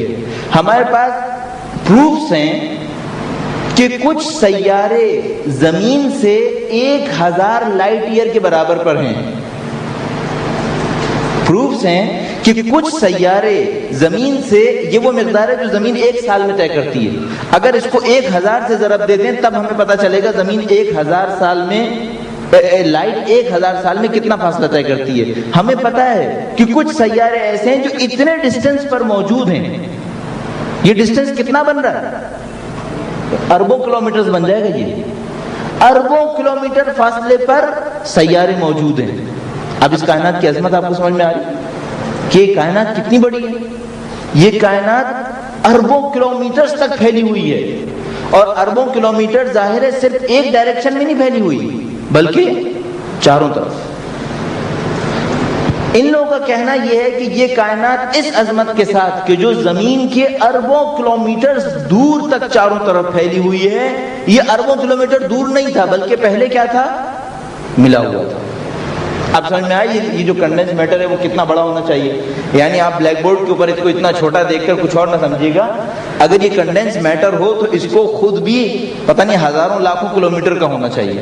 ہمارے پاس پروفس ہیں کہ کچھ سیارے زمین سے 1000 لائٹ ایئر کے برابر پر ہیں۔ پروفس ہیں کہ کچھ سیارے زمین سے، یہ وہ مقدار ہے جو زمین 1 سال میں طے کرتی ہے۔ اگر اس کو 1000 سے ضرب دے دیں تب ہمیں پتہ چلے گا زمین 1000 سال میں، لائٹ 1000 سال میں کتنا فاصلہ طے کرتی ہے۔ ہمیں پتہ ہے کہ کچھ سیارے ایسے ہیں جو اتنے ڈسٹینس پر موجود ہیں۔ یہ ڈسٹینس کتنا بن رہا ہے؟ اربوں کلومیٹرز بن جائے گا۔ یہ اربوں کلومیٹر فاصلے پر سیارے موجود ہیں۔ اب اس کائنات کی عظمت آپ کو سمجھ میں آ رہی کہ یہ کائنات کتنی بڑی ہے؟ یہ کائنات اربوں کلومیٹرز تک پھیلی ہوئی ہے۔ اور اربوں کلومیٹر ظاہر ہے صرف ایک ڈائریکشن میں نہیں پھیلی ہوئی بلکہ چاروں طرف۔ ان لوگوں کا کہنا یہ ہے کہ یہ کائنات اس عظمت کے ساتھ کہ جو زمین کے اربوں کلومیٹر دور تک چاروں طرف پھیلی ہوئی ہے، یہ اربوں کلومیٹر دور نہیں تھا بلکہ پہلے کیا تھا؟ ملا ہوا تھا۔ اب سمجھ میں آئی یہ جو کنڈنس میٹر ہے وہ کتنا بڑا ہونا چاہیے؟ یعنی آپ بلیک بورڈ کے اوپر اس کو اتنا چھوٹا دیکھ کر کچھ اور نہ سمجھیے گا، اگر یہ کنڈنس میٹر ہو تو اس کو خود بھی پتہ نہیں ہزاروں لاکھوں کلومیٹر کا ہونا چاہیے۔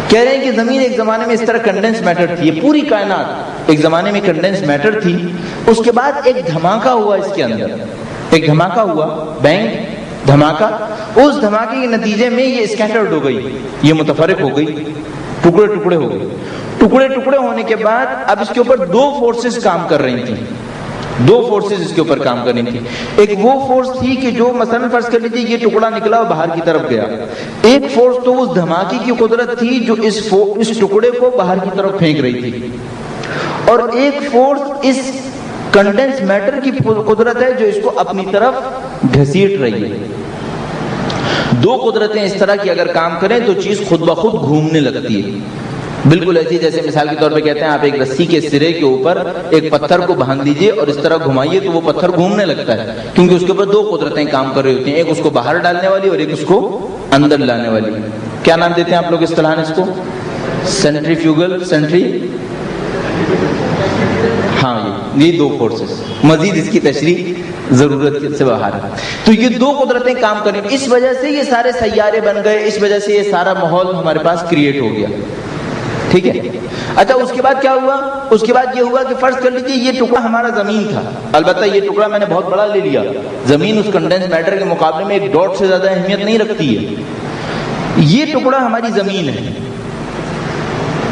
کہہ رہے ہیں کہ زمین ایک زمانے میں اس طرح کنڈنس میٹر تھی، یہ پوری کائنات ایک زمانے میں کنڈنس میٹر تھی۔ اس کے بعد ایک دھماکہ ہوا اس کے اندر، ایک دھماکہ ہوا، بینگ دھماکہ۔ اس دھماکے کے نتیجے میں یہ اسکیٹرڈ ہو گئی، یہ متفرق ہو گئی، ٹکڑے ٹکڑے ہو گئے۔ ٹکڑے ٹکڑے ہونے کے بعد اب اس کے اوپر دو فورسز کام کر رہی تھیں، دو فورسز اس کے اوپر کام کر رہی تھیں۔ ایک وہ فورس تھی کہ جو مثلا فرض کر لیجیے یہ ٹکڑا نکلا اور باہر کی طرف گیا، ایک فورس تو اس دھماکے کی قدرت تھی جو اس ٹکڑے کو باہر کی طرف پھینک رہی تھی، اور ایک فورس اس کنڈنس میٹر کی قدرت ہے جو اس کو اپنی طرف گھسیٹ رہی ہے۔ دو قدرتیں اس طرح کی اگر کام کریں تو چیز خود بخود گھومنے لگتی ہے، بالکل ایسی جیسے مثال کے طور پہ کہتے ہیں آپ ایک رسی کے سرے کے اوپر ایک پتھر کو باندھ دیجئے اور اس طرح گھمائیے تو وہ پتھر گھومنے لگتا ہے، کیونکہ اس کے اوپر دو قدرتیں کام کر رہی ہوتی ہیں، ایک اس کو باہر ڈالنے والی اور ایک اس کو اندر لانے والی۔ کیا نام دیتے ہیں آپ لوگ اصطلاحاً اس کو؟ سینٹریفیوگل، ہاں یہ دو فورسز، مزید اس کی تشریح ضرورت سے باہر ہے۔ تو یہ دو قدرتیں کام کریں، اس وجہ سے یہ سارے سیارے بن گئے، اس وجہ سے یہ سارا ماحول ہمارے پاس کریٹ ہو گیا، ٹھیک ہے۔ اچھا اس کے بعد کیا ہوا؟ اس کے بعد یہ ہوا کہ فرض کر لیجیے یہ ٹکڑا ہمارا زمین تھا، البتہ یہ ٹکڑا میں نے بہت بڑا لے لیا، زمین اس کنڈنس میٹر کے مقابلے میں ایک ڈاٹ سے زیادہ اہمیت نہیں رکھتی ہے، یہ ٹکڑا ہماری زمین ہے۔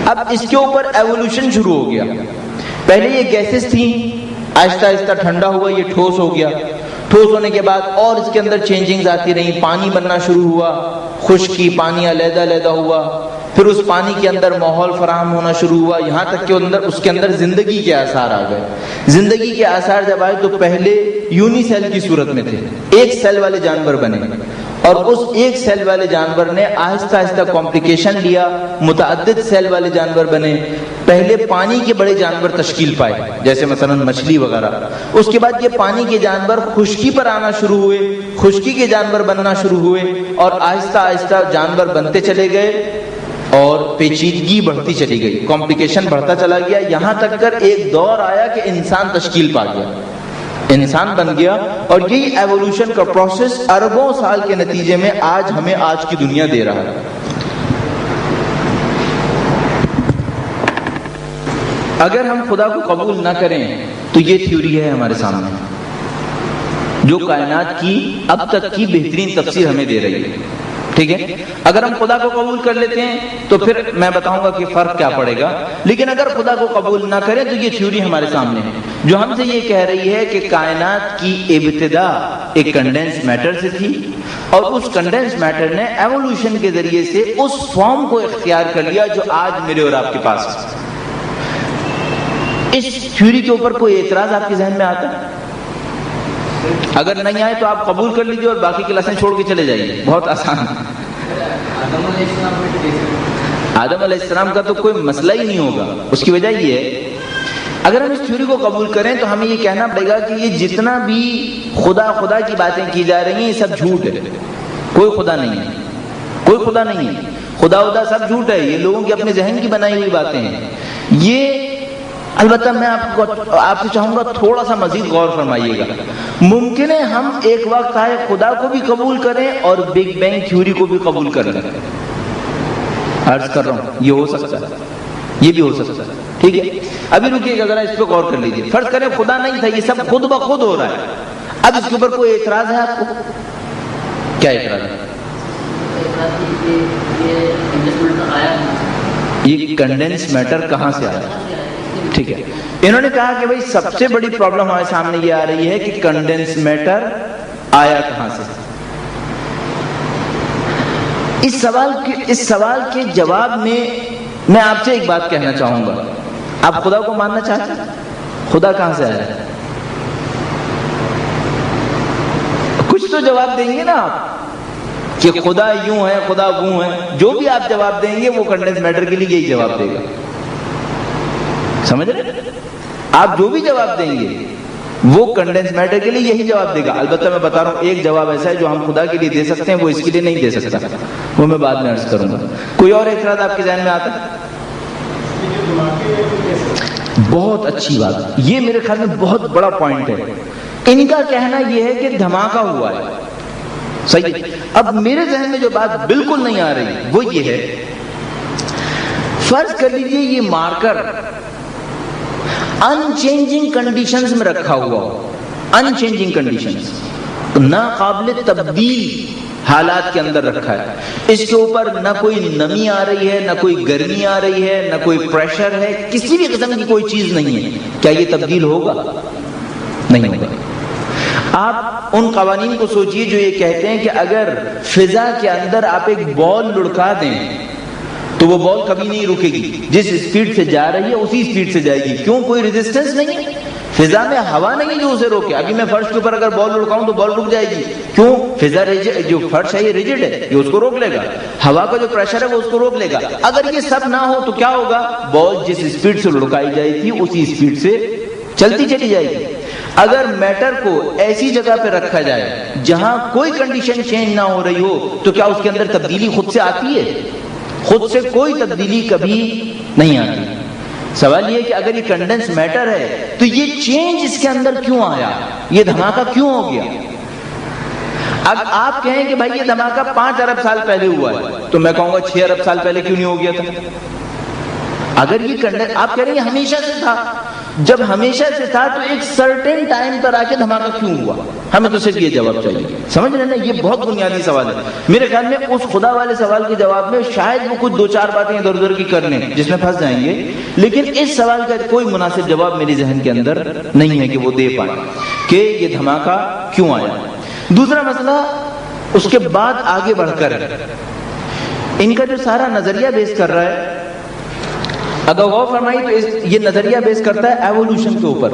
اب اس کے اوپر ایوولوشن شروع ہو گیا، پہلے یہ گیسز تھیں، آہستہ آہستہ ٹھنڈا ہوا، یہ ٹھوس ہو گیا، ٹھوس ہونے کے بعد اور اس کے اندر چینجنگز آتی رہیں، پانی بننا شروع ہوا، خشکی، پانی علیحدہ علیحدہ ہوا، پھر اس پانی کے اندر ماحول فراہم ہونا شروع ہوا، یہاں تک کہ اس کے اندر زندگی کے آثار آ گئے۔ زندگی کے آثار جب آئے تو پہلے یونی سیل کی صورت میں تھے، ایک سیل والے جانور بنے، اور اس ایک سیل والے جانور نے آہستہ آہستہ کمپلیکیشن لیا، متعدد سیل والے جانور بنے، پہلے پانی کے بڑے جانور تشکیل پائے جیسے مثلا مچھلی وغیرہ، اس کے بعد یہ پانی کے جانور خشکی پر آنا شروع ہوئے، خشکی کے جانور بننا شروع ہوئے، اور آہستہ آہستہ جانور بنتے چلے گئے اور پیچیدگی بڑھتی چلی گئی، کمپلیکیشن بڑھتا چلا گیا، یہاں تک کر ایک دور آیا کہ انسان تشکیل پا گیا، انسان بن گیا، اور یہی ایوولوشن کا پروسیس اربوں سال کے نتیجے میں آج ہمیں آج کی دنیا دے رہا ہے۔ اگر ہم خدا کو قبول نہ کریں تو یہ تھیوری ہے ہمارے سامنے جو کائنات کی اب تک کی بہترین تفسیر ہمیں دے رہی ہے، ٹھیک ہے۔ اگر ہم خدا کو قبول کر لیتے ہیں تو پھر میں بتاؤں گا کہ فرق کیا پڑے گا، لیکن اگر خدا کو قبول نہ کریں تو یہ تھیوری ہمارے سامنے ہے جو ہم سے یہ کہہ رہی ہے کہ کائنات کی ابتدا ایک کنڈنس میٹر سے تھی، اور اس کنڈنس میٹر نے ایوولوشن کے ذریعے سے اس فارم کو اختیار کر لیا جو آج میرے اور آپ کے پاس ہے۔ اس تھیوری کے اوپر کوئی اعتراض آپ کے ذہن میں آتا ہے؟ اگر نہیں آئے تو آپ قبول کر لیجیے اور باقی کلاسیں چھوڑ کے چلے جائیے، بہت آسان ہے۔ آدم علیہ السلام کا تو کوئی مسئلہ ہی نہیں ہوگا، اس کی وجہ یہ ہے اگر ہم اس تھیوری کو قبول کریں تو ہمیں یہ کہنا پڑے گا کہ یہ جتنا بھی خدا کی باتیں کی جا رہی ہیں یہ سب جھوٹ ہے، کوئی خدا نہیں ہے، کوئی خدا نہیں ہے، خدا سب جھوٹ ہے، یہ لوگوں کی اپنے ذہن کی بنائی ہوئی باتیں ہیں۔ یہ البتہ میں آپ سے چاہوں گا تھوڑا سا مزید غور فرمائیے گا، ممکن ہے ہم ایک وقت آئے خدا کو بھی قبول کریں اور بگ بینگ تھیوری کو بھی قبول کر لیں، عرض کر رہا ہوں یہ ہو سکتا ہے، یہ بھی ہو سکتا ہے، ٹھیک ہے۔ ابھی رکیے گا ذرا اس پہ غور کر لیجیے، فرض کریں خدا نہیں تھا، یہ سب خود بخود ہو رہا ہے، اب اس کے اوپر کوئی اعتراض ہے آپ کو؟ کیا اعتراض ہے؟ یہ کنڈنس میٹر کہاں سے آیا؟ ٹھیک ہے، انہوں نے کہا کہ بھائی سب سے بڑی پرابلم ہمارے سامنے یہ آ رہی ہے کہ کنڈنس میٹر آیا کہاں سے۔ اس سوال کے جواب میں آپ سے ایک بات کہنا چاہوں گا، آپ خدا کو ماننا چاہتے ہیں؟ خدا کہاں سے آیا؟ کچھ تو جواب دیں گے نا آپ، کہ خدا یوں ہے خدا وہ ہے. جو بھی آپ جواب دیں گے وہ کنڈنس میٹر کے لیے یہی جواب دے گا. سمجھ رہے؟ آپ جو بھی جواب دیں گے وہ کنڈنس میٹر کے لیے یہی جواب دے گا. البتہ میں بتا رہا ہوں ایک جواب ایسا ہے جو ہم خدا کے لیے دے سکتے ہیں وہ اس کے لیے نہیں دے سکتا, وہ میں بعد میں عرض کروں گا. کوئی اور اعتراض آپ کے ذہن میں آتا ہے؟ بہت اچھی بات, یہ میرے خیال میں بہت بڑا پوائنٹ ہے. ان کا کہنا یہ ہے کہ دھماکہ ہوا ہے. صحیح. اب میرے ذہن میں جو بات بالکل نہیں آ رہی وہ یہ ہے, فرض کر لیجئے یہ مارکر انچینجنگ کنڈیشنز میں رکھا ہوا ہو, انچینجنگ کنڈیشنز, ناقابل تبدیل حالات کے اندر رکھا ہے. اس کے اوپر نہ کوئی نمی آ رہی ہے, نہ کوئی گرمی آ رہی ہے, نہ کوئی پریشر ہے, کسی بھی قسم کی کوئی چیز نہیں ہے. کیا یہ تبدیل ہوگا؟ نہیں ہوگا. آپ ان قوانین کو سوچئے جو یہ کہتے ہیں کہ اگر فضا کے اندر آپ ایک بال لڑکا دیں تو وہ بال کبھی نہیں رکے گی, جس اسپیڈ سے جا رہی ہے اسی اسپیڈ سے جائے گی. کیوں؟ کوئی ریزسٹنس نہیں ہے, فضا میں ہوا نہیں جو اسے روکے. ابھی میں فرش کے اوپر اگر بال لڑکاؤں تو بال رک جائے گی. کیوں؟ فضا جو فرش ہے یہ ریجڈ ہے, یہ اس کو روک لے گا. ہوا کا جو پریشر ہے وہ اس کو روک لے گا. اگر یہ سب نہ ہو تو کیا ہوگا؟ بال جس اسپیڈ سے لڑکائی جائے تھی اسی اسپیڈ سے چلتی چلی جائے گی. اگر میٹر کو ایسی جگہ پہ رکھا جائے جہاں کوئی کنڈیشن چینج نہ ہو رہی ہو تو کیا اس کے اندر تبدیلی خود سے آتی ہے؟ خود سے کوئی تبدیلی کبھی نہیں آتی. سوال یہ ہے کہ اگر یہ کنڈنس میٹر ہے تو یہ چینج اس کے اندر کیوں آیا, یہ دھماکہ کیوں ہو گیا؟ اب آپ کہیں کہ بھائی یہ دھماکہ 5 ارب سال پہلے ہوا ہے, تو میں کہوں گا 6 ارب سال پہلے کیوں نہیں ہو گیا تھا؟ اگر یہ کنڈنس, آپ کہہ رہے ہیں یہ ہمیشہ سے تھا. جب ہمیشہ سے تھا تو ایک سرٹن ٹائم پر آ کے دھماکہ کیوں ہوا؟ ہمیں تو صرف یہ جواب چاہیے. سمجھ رہے ہیں نا, یہ بہت بنیادی سوال ہے. میرے خیال میں اس خدا والے سوال کے جواب میں شاید وہ کچھ 2-4 باتیں ادھر ادھر کی کر لیں جس میں پھنس جائیں گے, لیکن اس سوال کا کوئی مناسب جواب میرے ذہن کے اندر نہیں ہے کہ وہ دے پائے کہ یہ دھماکہ کیوں آیا. دوسرا مسئلہ اس کے بعد آگے بڑھ کر ان کا جو سارا نظریہ بیس کر رہا ہے, اگر غور فرمائی تو یہ نظریہ بیس کرتا ہے ایوولوشن کے اوپر,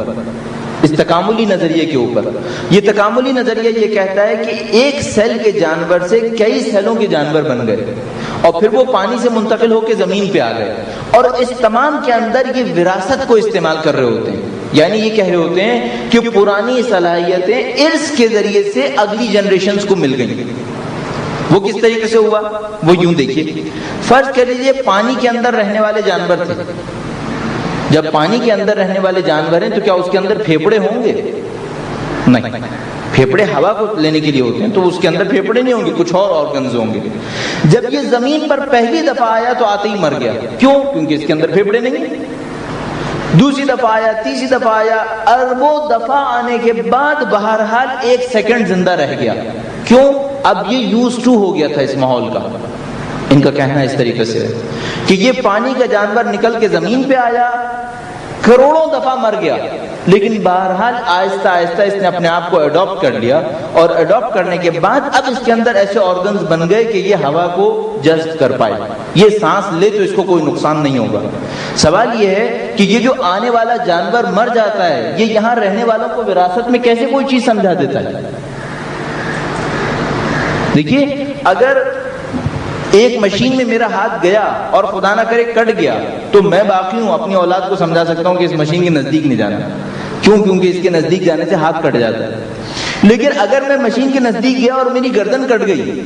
اس تکاملی نظریے کے اوپر. یہ تکاملی نظریہ یہ کہتا ہے کہ ایک سیل کے جانور سے کئی سیلوں کے جانور بن گئے اور پھر وہ پانی سے منتقل ہو کے زمین پہ آ گئے, اور اس تمام کے اندر یہ وراثت کو استعمال کر رہے ہوتے ہیں. یعنی یہ کہہ رہے ہوتے ہیں کہ پرانی صلاحیتیں ارث کے ذریعے سے اگلی جنریشنز کو مل گئیں. وہ کس طریقے سے ہوا؟ وہ یوں دیکھیے, فرض کر لیجیے پانی کے اندر رہنے والے جانور تھے. جب پانی کے اندر رہنے والے جانور ہیں تو کیا اس کے اندر پھیپڑے ہوں گے؟ نہیں. پھیپڑے ہوا کو لینے کے لیے ہوتے ہیں, تو اس کے اندر پھیپڑے نہیں ہوں گے, کچھ اور آرگنز ہوں گے. جب یہ زمین پر پہلی دفعہ آیا تو آتے ہی مر گیا. کیوں؟ کیونکہ اس کے اندر پھیپڑے نہیں. دوسری دفعہ آیا, تیسری دفعہ آیا, اربوں دفعہ آنے کے بعد بہرحال 1 سیکنڈ زندہ رہ گیا. کیوں؟ اب یہ یوز ٹو ہو گیا تھا اس ماحول کا. ان کا کہنا اس طریقے سے ہے کہ یہ پانی کا جانور نکل کے زمین پہ آیا, کروڑوں دفعہ مر گیا, لیکن بہرحال آہستہ آہستہ اس نے اپنے آپ کو اڈاپٹ کر لیا, اور اڈاپٹ کرنے کے بعد اب اس کے اندر ایسے آرگنز بن گئے کہ یہ ہوا کو جذب کر پائے. یہ سانس لے تو اس کو کوئی نقصان نہیں ہوگا. سوال یہ ہے کہ یہ جو آنے والا جانور مر جاتا ہے, یہ یہاں رہنے والوں کو وراثت میں کیسے کوئی چیز سمجھا دیتا ہے؟ دیکھیے, اگر ایک مشین میں میرا ہاتھ گیا اور خدا نہ کرے کٹ گیا, تو میں باقی ہوں اپنی اولاد کو سمجھا سکتا ہوں کہ اس مشین کے نزدیک نہیں جانا. کیوں؟ کیونکہ اس کے نزدیک جانے سے ہاتھ کٹ جاتا ہے. لیکن اگر میں مشین کے نزدیک گیا اور میری گردن کٹ گئی,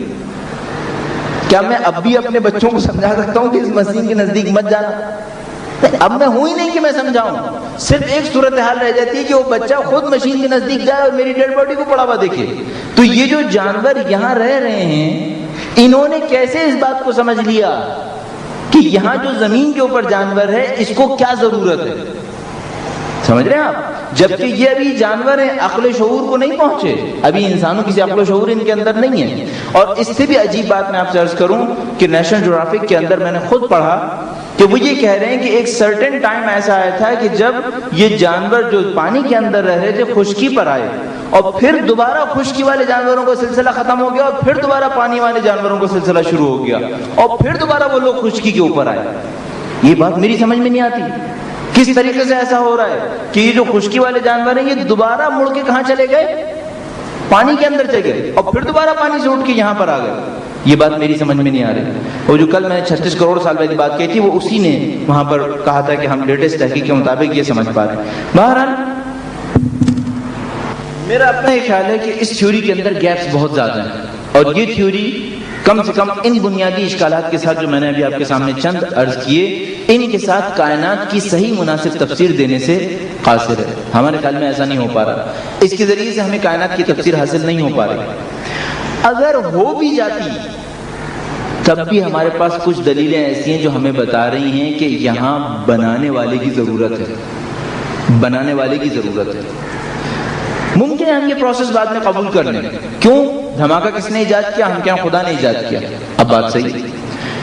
کیا میں اب بھی اپنے بچوں کو سمجھا سکتا ہوں کہ اس مشین کے نزدیک مت جانا؟ اب میں ہوں ہی نہیں کہ میں سمجھاؤں. صرف ایک صورتحال رہ جاتی ہے کہ وہ بچہ خود مشین کے نزدیک جائے اور میری ڈیڈ باڈی کو پڑا ہوا دیکھے. تو یہ جو جانور یہاں رہ رہے ہیں, انہوں نے کیسے اس بات کو سمجھ لیا کہ یہاں جو زمین کے اوپر جانور ہے اس کو کیا ضرورت ہے؟ سمجھ رہے ہیں آپ؟ جبکہ یہ ابھی جانور ہیں, عقل شعور کو نہیں پہنچے, ابھی انسانوں کی عقل و شعور ان کے اندر نہیں ہے. اور اس سے بھی عجیب بات میں آپ سے عرض کروں کہ نیشنل جیوگرافک کے اندر میں نے خود پڑھا کہ وہ یہ کہہ رہے ہیں کہ ایک سرٹن ٹائم ایسا آیا تھا کہ جب یہ جانور جو پانی کے اندر رہ رہے تھے خشکی پر آئے, اور پھر دوبارہ خشکی والے جانوروں کا سلسلہ ختم ہو گیا, اور پھر دوبارہ پانی والے جانوروں کا سلسلہ شروع ہو گیا, اور پھر دوبارہ وہ لوگ خشکی کے اوپر آئے. یہ بات میری سمجھ میں نہیں آتی, کس طریقے سے ایسا ہو رہا ہے کہ یہ جو خشکی والے جانور ہیں یہ دوبارہ مڑ کے کہاں چلے گئے؟ پانی کے اندر چلے گئے, اور پھر دوبارہ پانی سے اٹھ کے یہاں پر آ گئے. یہ بات میری سمجھ میں نہیں آ رہی. اور جو کل میں نے 36 کروڑ سال پہلے بات کہی تھی وہ اسی نے وہاں پر کہا تھا کہ ہم لیٹسٹ تحقیق کے مطابق یہ سمجھ پا رہے ہیں. بہرحال میرا اپنا یہ خیال ہے کہ اس تھیوری کے اندر گیپس بہت زیادہ ہیں، اور یہ تھیوری کم سے کم ان بنیادی اشکالات کے ساتھ جو میں نے ابھی آپ کے سامنے چند عرض کیے، ان کے ساتھ کائنات کی صحیح مناسب تفسیر دینے سے قاصر ہے. ہمارے خیال میں ایسا نہیں ہو پا رہا. اس کے ذریعے سے ہمیں کائنات کی تفسیر حاصل نہیں ہو پا رہی. اگر ہو بھی جاتی تب بھی ہمارے پاس کچھ دلیلیں ایسی ہیں جو ہمیں بتا رہی ہیں کہ یہاں بنانے والے کی ضرورت ہے، بنانے والے کی ضرورت ہے. ممکن ہے ہم یہ پروسیس بعد میں قبول کر لیں. کیوں؟ دھماکہ کس نے ایجاد کیا؟ ہم کیا خدا نے ایجاد کیا؟ اب بات صحیح.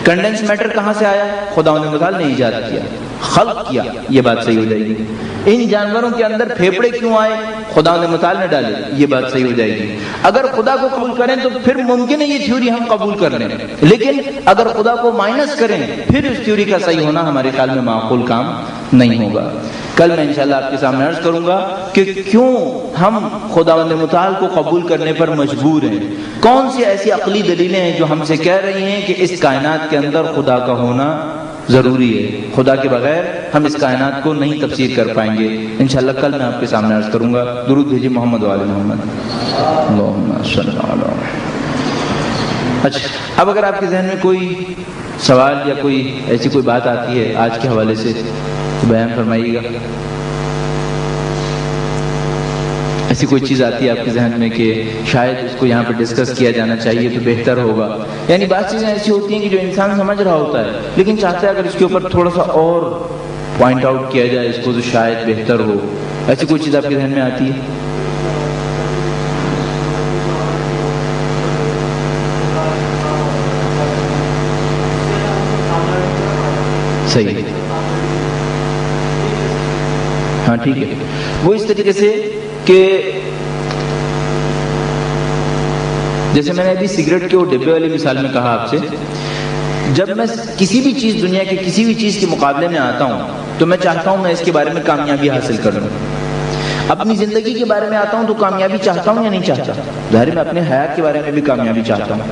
کنڈنس میٹر کہاں سے آیا؟ خدا متعال نے ایجاد کیا، خلق کیا. یہ بات صحیح ہو جائے گی. ان جانوروں کے اندر پھیپڑے کیوں آئے؟ خدا متعال نے ڈالے. یہ بات صحیح ہو جائے گی. اگر خدا کو قبول کریں تو پھر ممکن ہے یہ تھیوری ہم قبول کر لیں، لیکن اگر خدا کو مائنس کریں پھر اس تھیوری کا صحیح ہونا ہمارے خیال میں معقول کام نہیں ہوگا. کل میں انشاءاللہ آپ کے سامنے عرض کروں گا کہ کیوں ہم خداوند متعال کو قبول کرنے پر مجبور ہیں. کون سی ایسی عقلی دلیلیں ہیں جو ہم سے کہہ رہی ہیں کہ اس کائنات کے اندر خدا کا ہونا ضروری ہے. خدا کے بغیر ہم اس کائنات کو نہیں تفسیر کر پائیں گے. انشاءاللہ کل میں آپ کے سامنے عرض کروں گا. درود بھیجیے محمد وعلی محمد. اللہم صلی اللہ علیہ. اچھا، اب اگر آپ کے ذہن میں کوئی سوال یا کوئی ایسی کوئی بات آتی ہے آج کے حوالے سے تو بیان فرمائیے گا. ایسی کوئی چیز آتی ہے آپ کے ذہن میں کہ شاید اس کو یہاں پہ ڈسکس کیا جانا چاہیے تو بہتر ہوگا. یعنی بعض چیزیں ایسی ہوتی ہیں کہ جو انسان سمجھ رہا ہوتا ہے لیکن چاہتا ہے اگر اس کے اوپر تھوڑا سا اور پوائنٹ آؤٹ کیا جائے اس کو تو شاید بہتر ہو. ایسی کوئی چیز آپ کے ذہن میں آتی ہے؟ صحیح. ہاں ٹھیک ہے. وہ اس طریقے سے کہ جیسے میں نے ابھی سگریٹ کے وہ ڈبے والی مثال میں کہا آپ سے، جب میں کسی بھی چیز دنیا کے کسی بھی چیز کے مقابلے میں آتا ہوں تو میں چاہتا ہوں میں اس کے بارے میں کامیابی حاصل کر لوں. اپنی زندگی کے بارے میں آتا ہوں تو کامیابی چاہتا ہوں یا نہیں چاہتا؟ ظاہر میں اپنے حیات کے بارے میں بھی کامیابی چاہتا ہوں.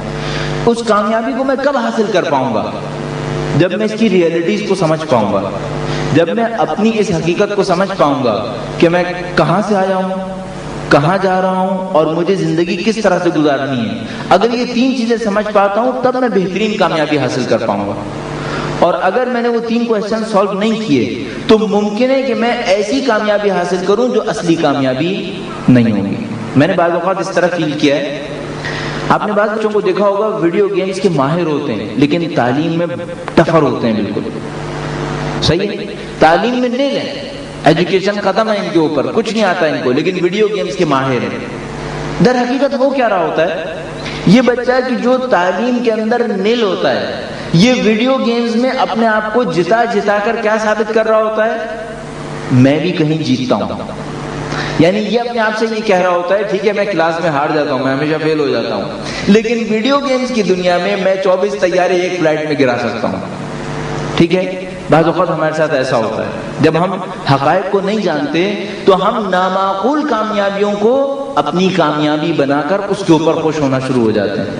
اس کامیابی کو میں کب حاصل کر پاؤں گا؟ جب میں اس کی ریئلٹیز کو سمجھ پاؤں گا، جب میں اپنی اس حقیقت کو سمجھ پاؤں گا کہ میں کہاں سے آیا ہوں، کہاں جا رہا ہوں اور مجھے زندگی کس طرح سے گزارنی ہے. اگر یہ تین چیزیں سمجھ پاتا ہوں تب میں بہترین کامیابی حاصل کر پاؤں گا. اور اگر میں نے وہ تین کویسچن سالو نہیں کیے تو ممکن ہے کہ میں ایسی کامیابی حاصل کروں جو اصلی کامیابی نہیں ہوگی. میں نے بعض اوقات اس طرح فیل کیا ہے. آپ نے بعض بچوں کو دیکھا ہوگا ویڈیو گیمز کے ماہر ہوتے ہیں لیکن تعلیم میں ٹفر ہوتے ہیں. بالکل صحیح ہے. تعلیم میں نہیں لیں، ایجوکیشن ختم ہے ان کے اوپر، کچھ نہیں آتا ان کو، لیکن ویڈیو گیمز کے ماہر ہیں. در حقیقت وہ کیا رہا ہوتا ہے؟ یہ بچہ کہ جو تعلیم کے اندر نیل ہوتا ہے یہ ویڈیو گیمز میں اپنے آپ کو جتا جتا کر کیا ثابت کر رہا ہوتا ہے؟ میں بھی کہیں جیتتا ہوں. یعنی یہ اپنے آپ سے یہ کہہ رہا ہوتا ہے ٹھیک ہے میں کلاس میں ہار جاتا ہوں، میں ہمیشہ فیل ہو جاتا ہوں، لیکن ویڈیو گیمز کی دنیا میں 24 طیارے ایک فلائٹ میں گرا سکتا ہوں. ٹھیک ہے. بعض اوقات ہمارے ساتھ ایسا ہوتا ہے جب ہم حقائق کو نہیں جانتے تو ہم نامعقول کامیابیوں کو اپنی کامیابی بنا کر اس کے اوپر خوش ہونا شروع ہو جاتے ہیں.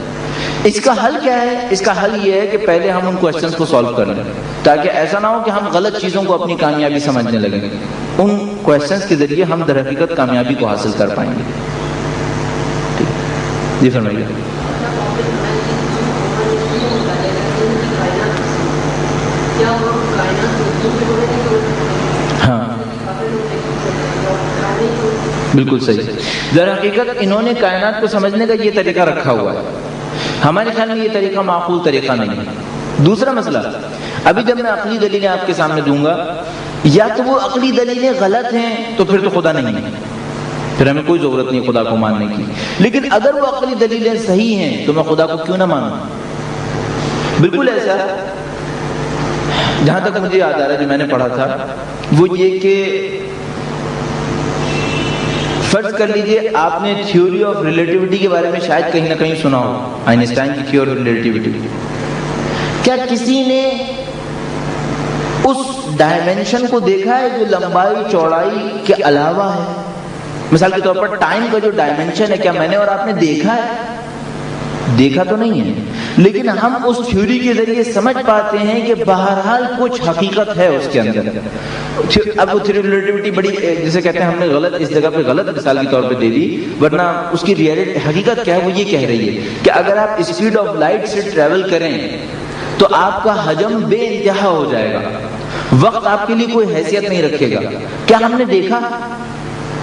اس کا حل کیا ہے؟ اس کا حل یہ ہے کہ پہلے ہم ان کوسچنز کو سالو کر لیں تاکہ ایسا نہ ہو کہ ہم غلط چیزوں کو اپنی کامیابی سمجھنے لگیں. ان کوسچنز کے ذریعے ہم در حقیقت کامیابی کو حاصل کر پائیں گے. جی فرمائیے. ہاں بالکل صحیح. در حقیقت انہوں نے کائنات کو سمجھنے کا یہ طریقہ رکھا ہوا ہے. ہمارے خیال میں یہ طریقہ معقول طریقہ نہیں ہے. دوسرا مسئلہ، ابھی جب میں عقلی دلیلیں آپ کے سامنے دوں گا یا تو وہ عقلی دلیلیں غلط ہیں تو پھر تو خدا نہیں ہے، پھر ہمیں کوئی ضرورت نہیں خدا کو ماننے کی. لیکن اگر وہ عقلی دلیلیں صحیح ہیں تو میں خدا کو کیوں نہ مانوں؟ بالکل ایسا جہاں تک مجھے یاد آ رہا ہے جو میں نے پڑھا تھا وہ یہ کہ فرض کر لیجئے آپ نے تھیوری آف ریلیٹیوٹی کے بارے میں شاید کہیں نہ کہیں سنا ہو، آئنسٹائن کی تھیوری آف ریلیٹیوٹی. کیا کسی نے اس ڈائمینشن کو دیکھا ہے جو لمبائی چوڑائی کے علاوہ ہے؟ مثال کے طور پر ٹائم کا جو ڈائمینشن ہے کیا میں نے اور آپ نے دیکھا ہے؟ دیکھا تو نہیں ہے، لیکن ہم اس تھیوری کے ذریعے سمجھ پاتے ہیں کہ بہرحال کچھ حقیقت ہے اس کے اندر۔ اب وہ تھیوری ریلیٹیوٹی بڑی جسے کہتے ہیں ہم نے غلط اس جگہ پہ غلط مثال کے طور پہ دے دی، ورنہ اس کی ریئلٹی حقیقت کیا ہے، وہ یہ کہہ رہی ہے کہ اگر آپ اسپیڈ آف لائٹ سے ٹریول کریں تو آپ کا حجم بے انتہا ہو جائے گا، وقت آپ کے لیے کوئی حیثیت نہیں رکھے گا۔ کیا ہم نے دیکھا؟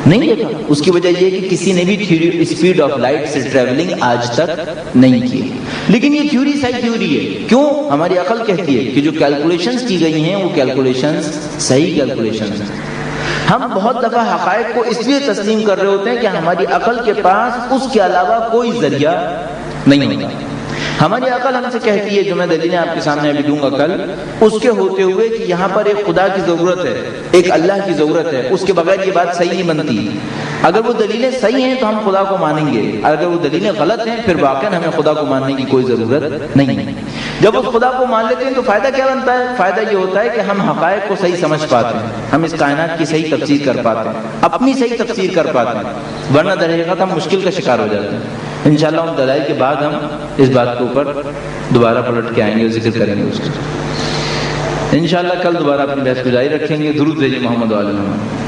نہیں دیکھا۔ اس کی وجہ یہ کہ کسی نے بھی اسپیڈ آف لائٹ سے ٹریولنگ آج تک نہیں کی، لیکن یہ تھیوری صحیح تھیوری ہے۔ کیوں؟ ہماری عقل کہتی ہے کہ جو کیلکولیشنز کی گئی ہیں وہ کیلکولیشنز صحیح کیلکولیشنز ہیں۔ ہم بہت دفعہ حقائق کو اس لیے تسلیم کر رہے ہوتے ہیں کہ ہماری عقل کے پاس اس کے علاوہ کوئی ذریعہ نہیں ہوتا۔ ہماری عقل ہم سے کہتی ہے، جو میں دلیلیں آپ کے سامنے ابھی دوں گا کل، اس کے ہوتے ہوئے کہ یہاں پر ایک خدا کی ضرورت ہے، ایک اللہ کی ضرورت ہے، اس کے بغیر یہ بات صحیح نہیں بنتی۔ اگر وہ دلیلیں صحیح ہیں تو ہم خدا کو مانیں گے، اگر وہ دلیلیں غلط ہیں پھر واقعاً ہمیں خدا کو ماننے کی کوئی ضرورت نہیں ہے۔ جب اس خدا کو مان لیتے ہیں تو فائدہ کیا بنتا ہے؟ فائدہ یہ ہوتا ہے کہ ہم حقائق کو صحیح سمجھ پاتے ہیں، ہم اس کائنات کی صحیح تفسیر کر پاتے ہیں، اپنی صحیح تفسیر کر پاتے ہیں، ورنہ در حقیقت ہم مشکل کا شکار ہو جاتے ہیں۔ انشاءاللہ ان دلائل کے بعد ہم اس بات کے اوپر دوبارہ پلٹ کے آئیں گے اور ذکر کریں گے اس کا۔ انشاءاللہ کل دوبارہ اپنی بحث کو جاری رکھیں گے۔ درود بھیجیں محمد و آل محمد۔